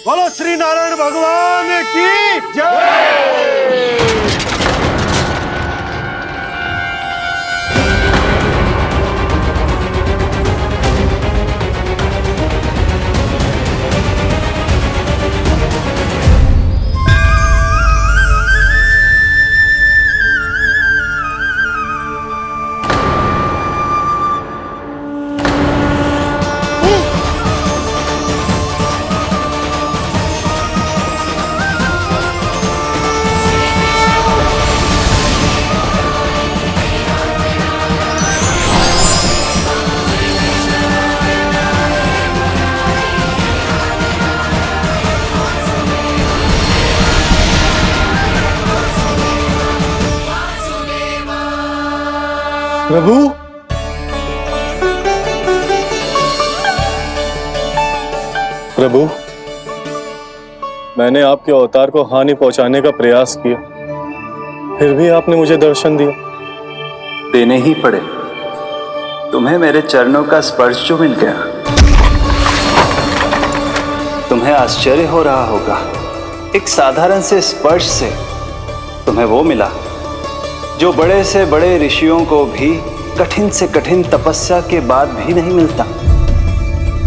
बोलो श्री नारायण भगवान की जय। प्रभु, प्रभु, मैंने आपके अवतार को हानि पहुंचाने का प्रयास किया, फिर भी आपने मुझे दर्शन दिया। देने ही पड़े। तुम्हें मेरे चरणों का स्पर्श जो मिल गया, तुम्हें आश्चर्य हो रहा होगा। एक साधारण से स्पर्श से तुम्हें वो मिला जो बड़े से बड़े ऋषियों को भी कठिन से कठिन तपस्या के बाद भी नहीं मिलता।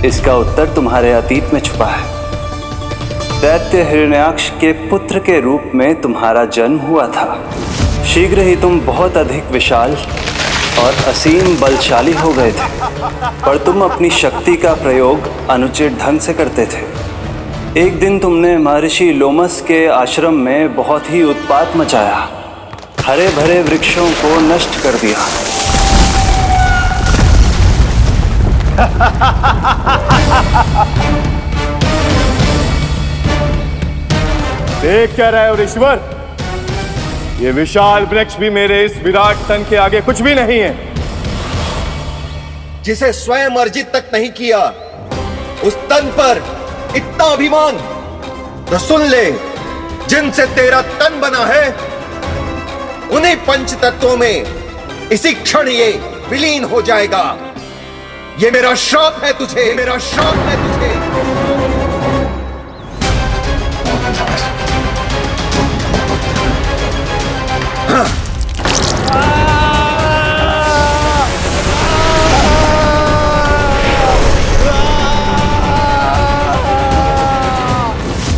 इसका उत्तर तुम्हारे अतीत में छुपा है। दैत्य हिरण्याक्ष के पुत्र के रूप में तुम्हारा जन्म हुआ था। शीघ्र ही तुम बहुत अधिक विशाल और असीम बलशाली हो गए थे, पर तुम अपनी शक्ति का प्रयोग अनुचित ढंग से करते थे। एक दिन तुमने महर्षि लोमस के आश्रम में बहुत ही उत्पात मचाया, हरे भरे वृक्षों को नष्ट कर दिया। देख क्या रहे हो ऋषिवर? ये विशाल वृक्ष भी मेरे इस विराट तन के आगे कुछ भी नहीं है। जिसे स्वयं अर्जित तक नहीं किया, उस तन पर इतना अभिमान। तो सुन ले, जिनसे तेरा तन बना है, उन्हीं पंच तत्वों में इसी क्षण ये विलीन हो जाएगा। ये मेरा श्राप है तुझे, मेरा श्राप है तुझे। हाँ।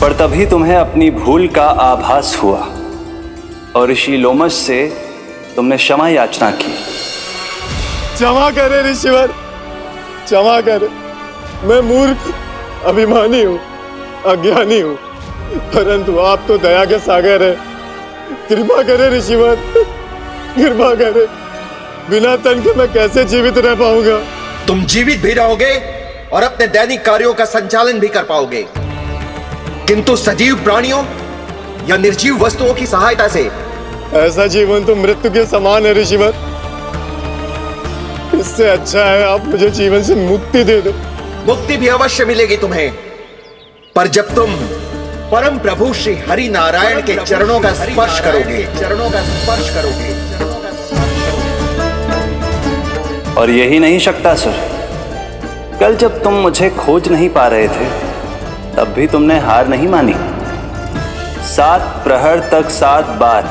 पर तभी तुम्हें अपनी भूल का आभास हुआ और ऋषि लोमस से तुमने क्षमा याचना की। क्षमा करे ऋषिवर, क्षमा करे। मैं मूर्ख, अभिमानी हूँ, अज्ञानी हूँ, परंतु आप तो दया के सागर है। कृपा करे ऋषिवर, कृपा करे। बिना तन के मैं कैसे जीवित रह पाऊंगा? तुम जीवित भी रहोगे और अपने दैनिक कार्यों का संचालन भी कर पाओगे, किंतु सजीव प्राणियों या निर्जीव वस्तुओं की सहायता से। ऐसा जीवन तो मृत्यु के समान है ऋषिवर। इससे अच्छा है आप मुझे जीवन से मुक्ति दे दो। मुक्ति भी अवश्य मिलेगी तुम्हें, पर जब तुम परम प्रभु श्री हरि नारायण के चरणों का स्पर्श करोगे, चरणों का स्पर्श करोगे। और यही नहीं शक्तासुर, कल जब तुम मुझे खोज नहीं पा रहे थे, तब भी तुमने हार नहीं मानी। 7 प्रहर तक 7 बार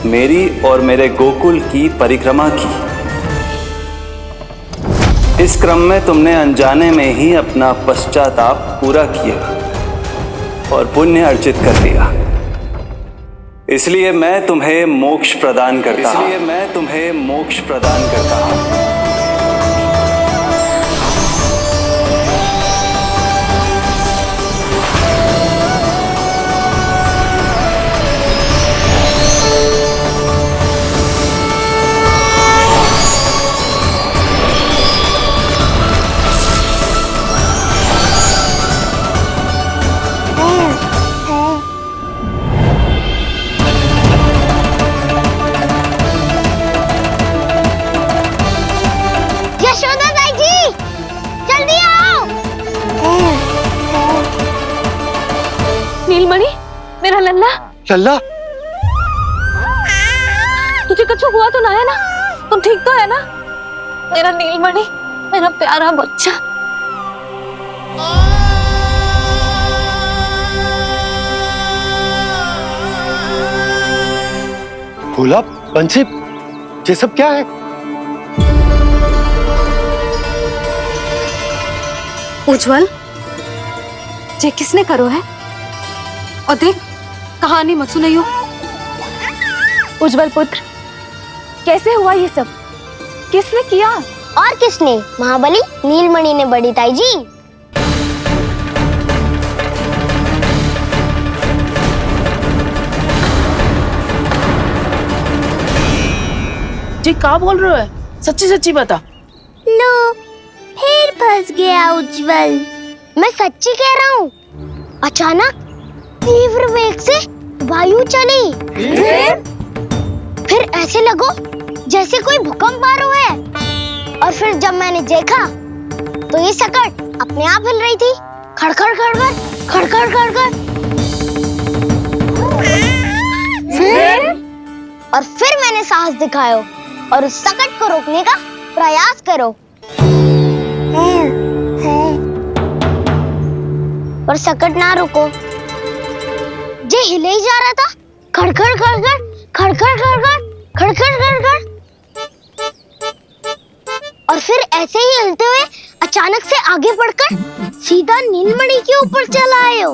मेरी और मेरे गोकुल की परिक्रमा की। इस क्रम में तुमने अनजाने में ही अपना पश्चाताप पूरा किया और पुण्य अर्जित कर लिया। इसलिए मैं तुम्हें मोक्ष प्रदान करता हूं। इसलिए मैं तुम्हें मोक्ष प्रदान करता हूं। नीलमणि, मेरा लल्ला। लल्ला, तुझे कुछ हुआ तो ना है ना? तुम ठीक तो है ना? मेरा नीलमणि, मेरा प्यारा बच्चा। भोला, बंसी, ये सब क्या है? उज्जवल, ये किसने करो है? और देख, कहानी मत सुनाइयो। उज्जवल पुत्र, कैसे हुआ ये सब? किसने किया? और किसने? महाबली नीलमणि ने, बड़ी ताई जी। जी क्या बोल रहे हो? सच्ची सच्ची बता। लो, फिर फंस गया उज्जवल। मैं सच्ची कह रहा हूँ। अचानक तीव्र वेग से वायु चली। फिर ऐसे लगो जैसे कोई भूकंप आ रहा है। और फिर जब मैंने देखा तो ये सकट अपने आप हिल रही थी, खड़खड़ खड़खड़ खड़खड़ खड़खड़। फिर मैंने साहस दिखाया और उस सकट को रोकने का प्रयास करो। पर सकट ना रुको, जे हिले ही जा रहा था, खड़खड़ खड़खड़ खड़खड़ खड़खड़ खड़खड़ खड़खड़। और फिर ऐसे ही हिलते हुए अचानक से आगे बढ़कर सीधा नीलमणि के ऊपर चला आए हो।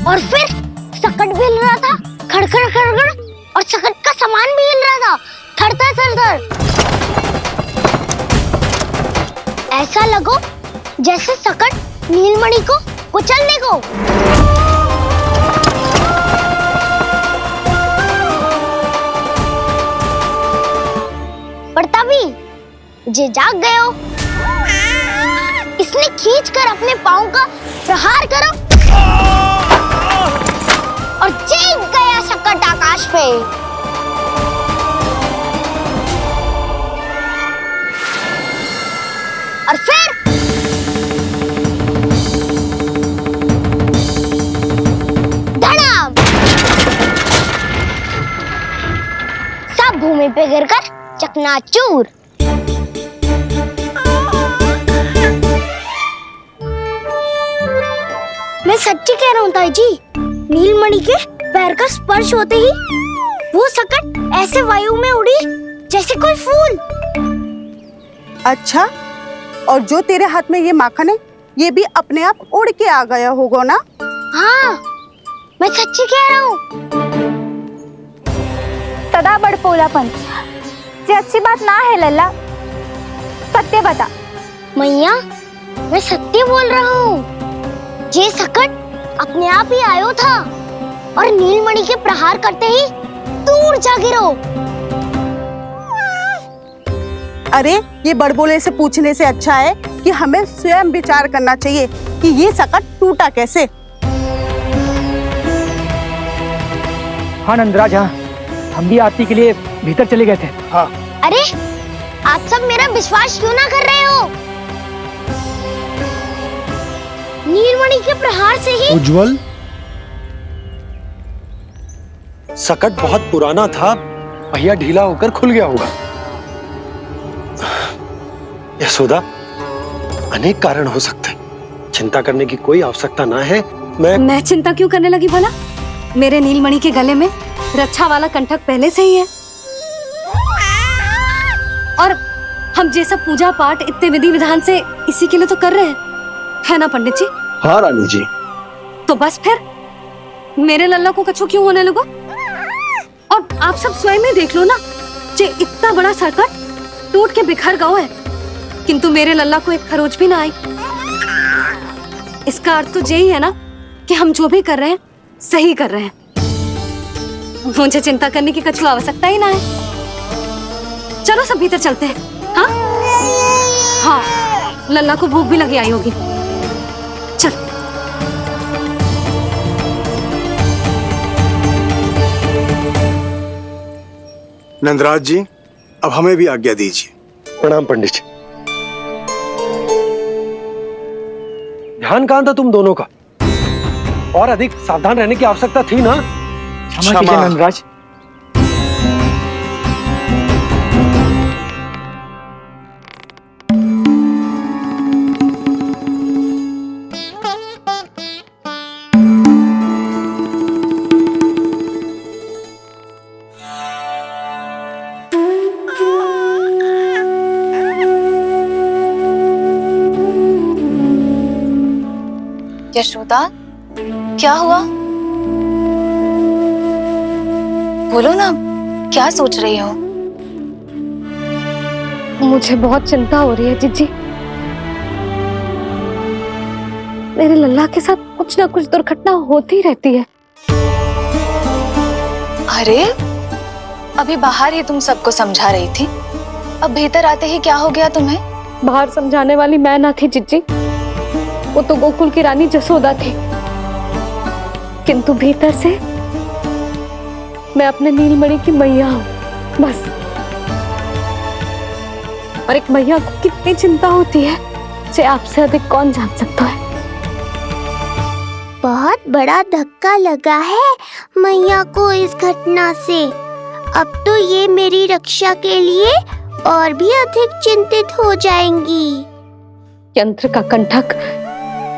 और फिर सकट भी हिल रहा था, खड़खड़ खड़खड़, और सकट का सामान भी हिल रहा था, थरथर थरथर। ऐसा लगो जैसे सकट नीलमणि को कुचलने को। पर तभी जे जाग गए हो। इसने खींचकर अपने पांव का प्रहार करो और चीख गया सकट आकाश पे। और फिर धड़ाम, सब भूमि पे गिरकर चकनाचूर। मैं सच्ची कह रहा हूँ ताई जी, नीलमणि के पैर का स्पर्श होते ही वो सकट ऐसे वायु में उड़ी जैसे कोई फूल। अच्छा, और जो तेरे हाथ में ये माखन है, ये भी अपने आप उड़ के आ गया होगा ना? हाँ, मैं सच्ची कह रहा हूँ। सदा बड़पोलापन, ये अच्छी बात ना है लल्ला। सत्य बता। मैया, मैं सत्य बोल रहा हूँ। ये सकट अपने आप ही आयो था और नीलमणि के प्रहार करते ही दूर जा गिरो। अरे, ये बड़बोले से पूछने से अच्छा है कि हमें स्वयं विचार करना चाहिए कि ये सकट टूटा कैसे। हाँ नंदराज, हाँ, हम भी आरती के लिए भीतर चले गए थे। हाँ। अरे, आप सब मेरा विश्वास क्यों ना कर रहे हो? नीलमणि के प्रहार से ही उज्जवल, सकट बहुत पुराना था, पहिया ढीला होकर खुल गया होगा। यशोदा, अनेक कारण हो सकते हैं, चिंता करने की कोई आवश्यकता ना है। मैं चिंता क्यों करने लगी भला? मेरे नीलमणि के गले में रक्षा वाला कंठक पहले से ही है। और हम जैसा पूजा पाठ इतने विधि विधान से इसी के लिए तो कर रहे हैं, है ना पंडित जी? हाँ रानी जी। तो बस फिर मेरे लल्ला को कछु क्यों होने लगो? और आप सब स्वयं ही देख लो ना, जे इतना बड़ा सकट टूट के बिखर गया है, किंतु मेरे लल्ला को एक खरोच भी ना आई। इसका अर्थ तो यही है ना कि हम जो भी कर रहे हैं सही कर रहे हैं। मुझे चिंता करने की कछु आवश्यकता ही ना है। चलो सब भीतर चलते हैं। हाँ हाँ, लल्ला को भूख भी लगी आई होगी। चल। नंदराज जी, अब हमें भी आज्ञा दीजिए। प्रणाम पंडित जी। ध्यान कहाँ था तुम दोनों का? और अधिक सावधान रहने की आवश्यकता थी ना? क्षमा कीजिए नंदराज। यशोदा, क्या हुआ? बोलो ना, क्या सोच रही हो? मुझे बहुत चिंता हो रही है जीजी। मेरे लल्ला के साथ कुछ ना कुछ दुर्घटना होती रहती है। अरे, अभी बाहर ही तुम सबको समझा रही थी, अब भीतर आते ही क्या हो गया तुम्हें? बाहर समझाने वाली मैं ना थी जीजी, वो तो गोकुल की रानी जसोदा थी। किंतु भीतर से मैं अपने नीलमणि की मैया हूँ, बस। और एक मैया को कितनी चिंता होती है, इसे आपसे अधिक कौन जान सकता है। बहुत बड़ा धक्का लगा है मैया को इस घटना से। अब तो ये मेरी रक्षा के लिए और भी अधिक चिंतित हो जाएंगी। यंत्र का कंठक,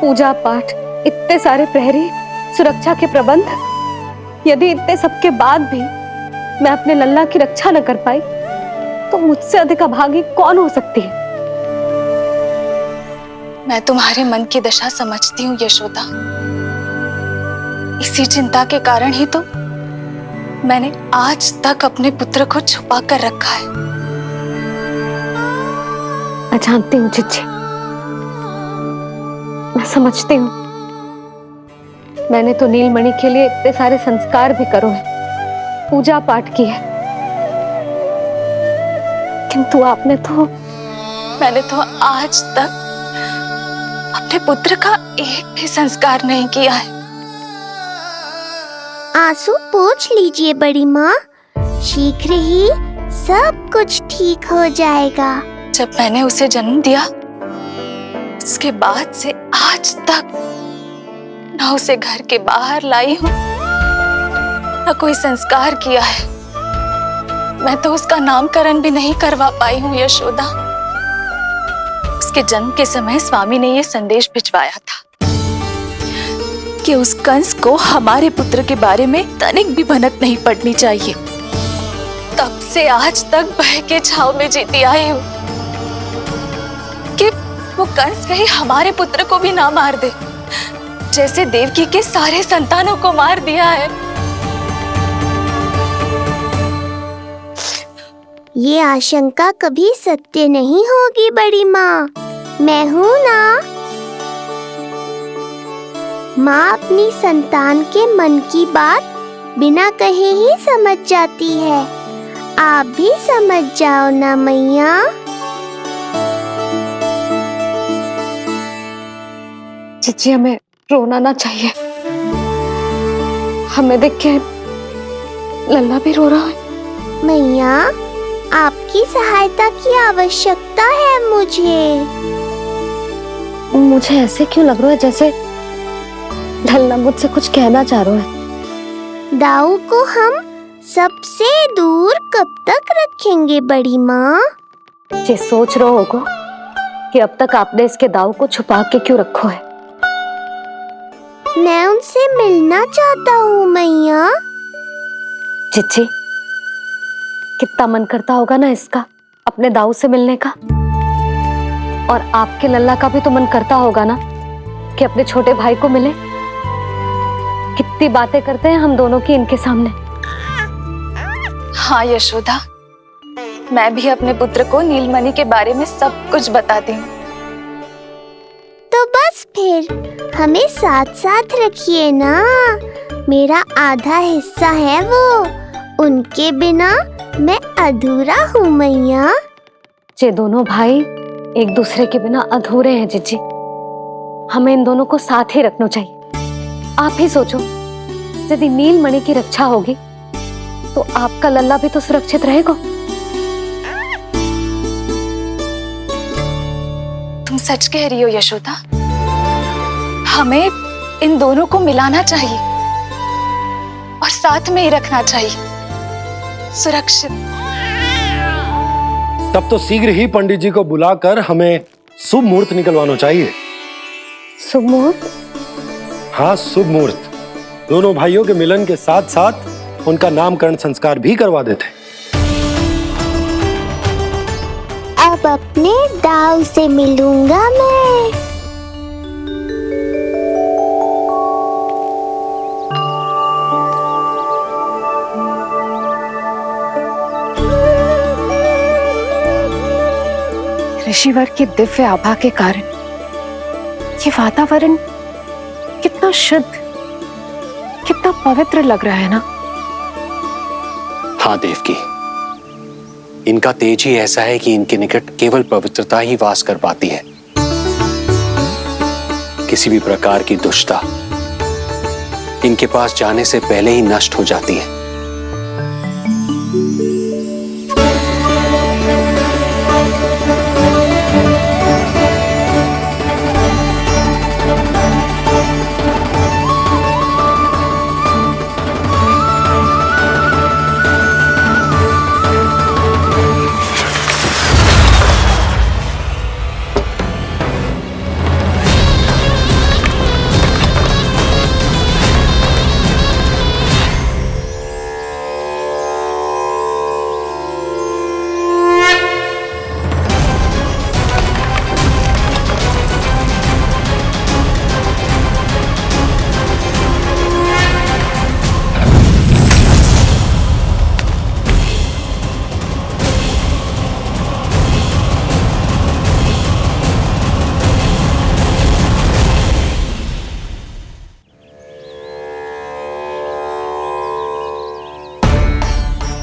पूजा पाठ, इतने सारे प्रहरी, सुरक्षा के प्रबंध, यदि इतने सबके बाद भी मैं अपने लल्ला की रक्षा न कर पाई तो मुझसे अधिक अभागी कौन हो सकती है। मैं तुम्हारे मन की दशा समझती हूँ यशोदा। इसी चिंता के कारण ही तो मैंने आज तक अपने पुत्र को छुपा कर रखा है। मैं जानती हूँ जीजी, मैं समझती हूँ। मैंने तो नीलमणि के लिए इतने सारे संस्कार भी करो है, पूजा पाठ की है, किंतु मैंने तो आज तक अपने पुत्र का एक भी संस्कार नहीं किया है। आंसू पोंछ लीजिए बड़ी माँ, शीघ्र ही सब कुछ ठीक हो जाएगा। जब मैंने उसे जन्म दिया, उसके बाद से आज तक न उसे घर के बाहर लाई हूँ, न कोई संस्कार किया है। मैं तो उसका नामकरण भी नहीं करवा पाई हूँ यशोदा। उसके जन्म के समय स्वामी ने ये संदेश भिजवाया था कि उस कंस को हमारे पुत्र के बारे में तनिक भी भनक नहीं पड़नी चाहिए। तब से आज तक भय के छाव में जीती आई हूँ कि वो कंस कहीं हमारे पुत्र को भी ना मार दे, जैसे देवकी के सारे संतानों को मार दिया है। ये आशंका कभी सत्य नहीं होगी बड़ी माँ, मैं हूँ ना। माँ अपनी संतान के मन की बात बिना कहे ही समझ जाती है। आप भी समझ जाओ ना मैया। जीजी, हमें रोना ना चाहिए। हमें देख के लल्ला भी रो रहा है। मैया, आपकी सहायता की आवश्यकता है मुझे। मुझे ऐसे क्यों लग रहा है जैसे लल्ला मुझसे कुछ कहना चाह रहा है। दाऊ को हम सबसे दूर कब तक रखेंगे बड़ी माँ? ये सोच रहा होगा कि अब तक आपने इसके दाऊ को छुपा के क्यों रखो है। मैं उनसे मिलना चाहता हूँ मैया। जीजी, कितना मन करता होगा ना इसका अपने दाऊ से मिलने का। और आपके लल्ला का भी तो मन करता होगा ना कि अपने छोटे भाई को मिले। कितनी बातें करते हैं हम दोनों की इनके सामने। हाँ यशोदा, मैं भी अपने पुत्र को नीलमणि के बारे में सब कुछ बताती हूँ। तो बस फिर हमें साथ साथ रखिए ना। मेरा आधा हिस्सा है वो, उनके बिना मैं अधूरा हूँ मैया। ये दोनों भाई एक दूसरे के बिना अधूरे हैं जीजी। हमें इन दोनों को साथ ही रखना चाहिए। आप ही सोचो, यदि नीलमणि की रक्षा होगी तो आपका लल्ला भी तो सुरक्षित रहेगा। तुम सच कह रही हो यशोदा। हमें इन दोनों को मिलाना चाहिए और साथ में ही रखना चाहिए, सुरक्षित। तब तो शीघ्र ही पंडित जी को बुलाकर हमें शुभ मुहूर्त निकलवाना चाहिए। शुभ मुहूर्त? हाँ, शुभ मुहूर्त। दोनों भाइयों के मिलन के साथ साथ उनका नामकरण संस्कार भी करवा देते। अब अपने दाऊ से मिलूंगा मैं। ऋषिवर की दिव्य आभा के कारण ये वातावरण कितना शुद्ध, कितना पवित्र लग रहा है ना। हाँ देवकी, इनका तेज ही ऐसा है कि इनके निकट केवल पवित्रता ही वास कर पाती है। किसी भी प्रकार की दुष्टता इनके पास जाने से पहले ही नष्ट हो जाती है।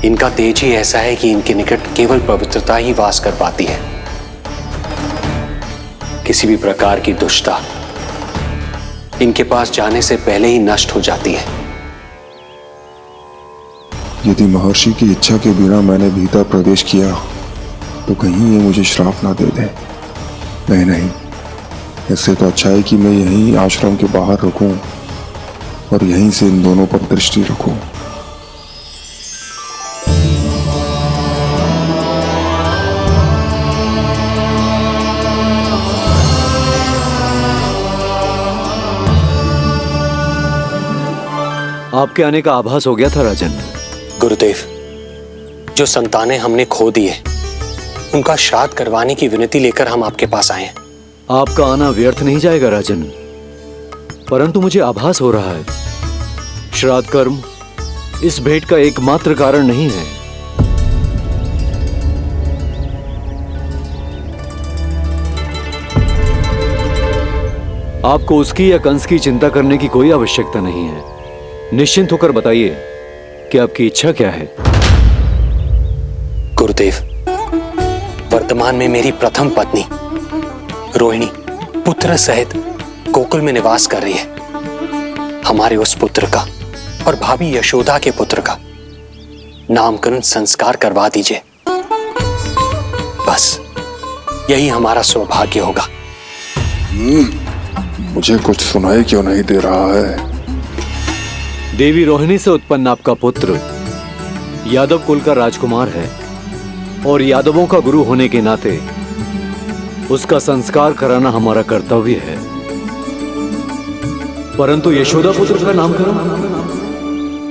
इनका तेज ही ऐसा है कि इनके निकट केवल पवित्रता ही वास कर पाती है। किसी भी प्रकार की दुष्टता इनके पास जाने से पहले ही नष्ट हो जाती है। यदि महर्षि की इच्छा के बिना मैंने भीतर प्रवेश किया तो कहीं ये मुझे श्राप ना दे दे। नहीं, इससे तो अच्छा है कि मैं यहीं आश्रम के बाहर रुकूं और यहीं से इन दोनों पर दृष्टि रखूं। आपके आने का आभास हो गया था राजन। गुरुदेव, जो संतानें हमने खो दी है उनका श्राद्ध करवाने की विनती लेकर हम आपके पास आए हैं। आपका आना व्यर्थ नहीं जाएगा राजन, परंतु मुझे आभास हो रहा है श्राद्ध कर्म इस भेंट का एकमात्र कारण नहीं है। आपको उसकी या कंस की चिंता करने की कोई आवश्यकता नहीं है। निश्चिंत होकर बताइए कि आपकी इच्छा क्या है। गुरुदेव, वर्तमान में मेरी प्रथम पत्नी रोहिणी पुत्र सहित गोकुल में निवास कर रही है। हमारे उस पुत्र का और भाभी यशोदा के पुत्र का नामकरण संस्कार करवा दीजिए। बस यही हमारा सौभाग्य होगा। मुझे कुछ सुनाई क्यों नहीं दे रहा है? देवी रोहिणी से उत्पन्न आपका पुत्र यादव कुल का राजकुमार है और यादवों का गुरु होने के नाते उसका संस्कार कराना हमारा कर्तव्य है। परंतु यशोदा पुत्र का नामकरण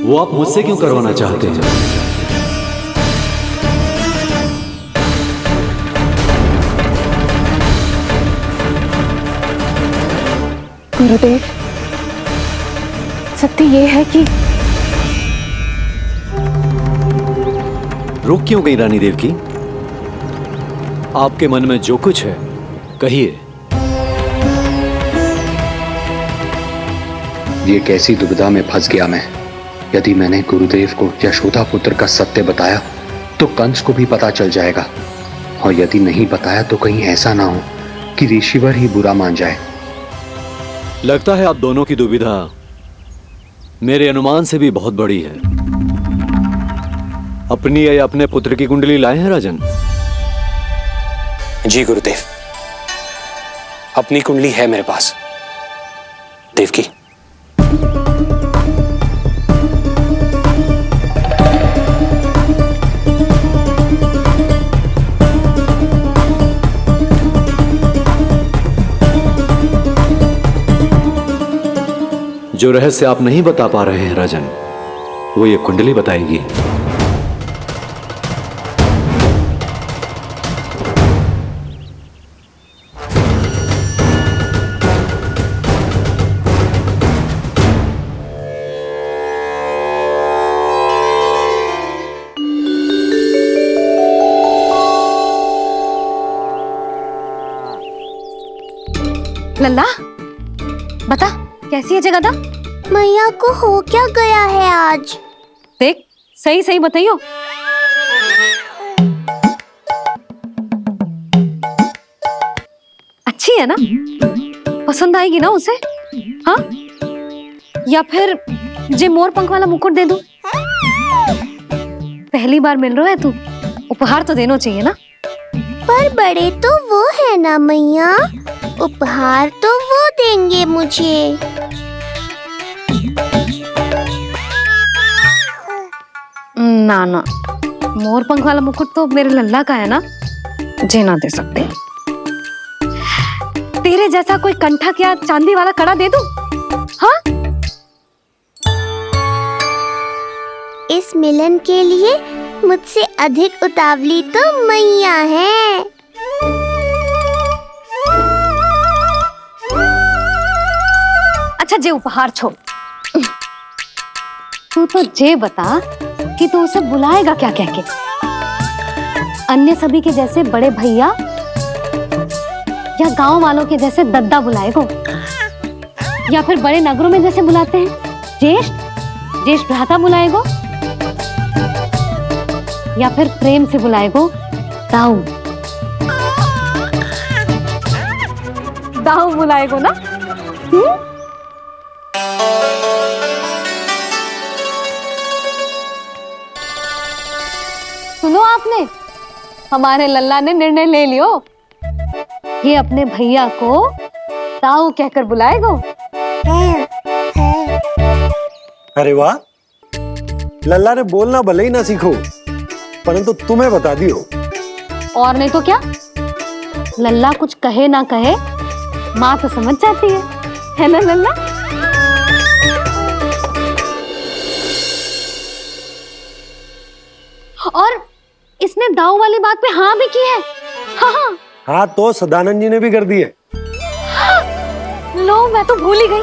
वो आप मुझसे क्यों करवाना चाहते हैं? गुरुदेव, सत्य ये है कि रुक क्यों गई रानी देवकी? आपके मन में जो कुछ है कहिए। ये कैसी दुविधा में फंस गया मैं। यदि मैंने गुरुदेव को यशोदा पुत्र का सत्य बताया तो कंस को भी पता चल जाएगा, और यदि नहीं बताया तो कहीं ऐसा ना हो कि ऋषिवर ही बुरा मान जाए। लगता है आप दोनों की दुविधा मेरे अनुमान से भी बहुत बड़ी है। अपनी या अपने पुत्र की कुंडली लाए हैं राजन? जी गुरुदेव, अपनी कुंडली है मेरे पास। देवकी, जो रहस्य आप नहीं बता पा रहे हैं राजन, वो ये कुंडली बताएगी। लल्ला बता कैसी है जगदा? मैया को हो क्या गया है आज? देख सही सही बताइयो। अच्छी है ना? पसंद आएगी ना उसे? हाँ? या फिर जे मोर पंख वाला मुकुट दे दूं? पहली बार मिल रहा है तू, उपहार तो देना चाहिए ना? पर बड़े तो वो है ना मैया, उपहार तो वो देंगे मुझे। ना ना, मोर पंख वाला मुकुट तो मेरे लल्ला का है ना, जे ना दे सकते। तेरे जैसा कोई कंठा क्या चांदी वाला कड़ा दे दूं? हाँ? इस मिलन के लिए मुझसे अधिक उतावली तो मैया है। अच्छा जे उपहार छोड़, तू तो जे बता कि तू उसे बुलाएगा क्या कह के? अन्य सभी के जैसे बड़े भैया या गांव वालों के जैसे दद्दा बुलाएगो, या फिर बड़े नगरों में जैसे बुलाते हैं ज्येष्ठ ज्येष्ठ भ्राता बुलाएगो, या फिर प्रेम से बुलाएगो दाऊ दाऊ बुलाएगो ना? सुनो आपने, हमारे लल्ला ने निर्णय ले लियो, ये अपने भैया को दाऊ कहकर बुलाएगो। अरे वाह, लल्ला ने बोलना भले ही ना सीखो, परंतु तुम्हें बता दियो। और नहीं तो क्या, लल्ला कुछ कहे ना कहे माँ तो समझ जाती है ना लल्ला? और इसने दाऊ वाली बात पे हाँ भी की है। हाँ हाँ हाँ तो सदानंद जी ने भी कर दी है। लो मैं तो भूल ही गई,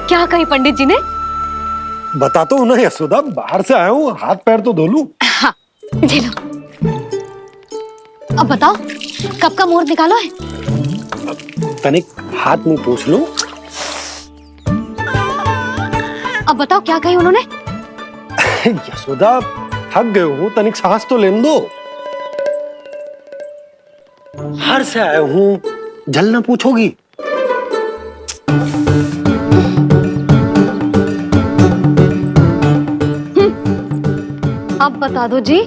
क्या कही पंडित जी ने? बता तो ना यशोदा, बाहर से आया हूँ, हाथ पैर तो धो लूं। हाँ ये लो। अब बताओ कब का मुहूर्त निकालो है? तनिक हाथ मुंह पूछ लो। अब बताओ क्या कही उन्होंने? यशोदा थक गए हूँ, तनिक सांस तो लेने दो। बाहर से आया हूँ, जलना पूछोगी? अब बता दो जी।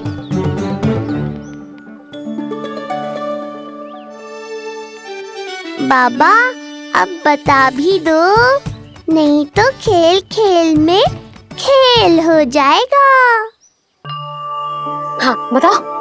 बाबा अब बता भी दो, नहीं तो खेल खेल में खेल हो जाएगा। हाँ बताओ।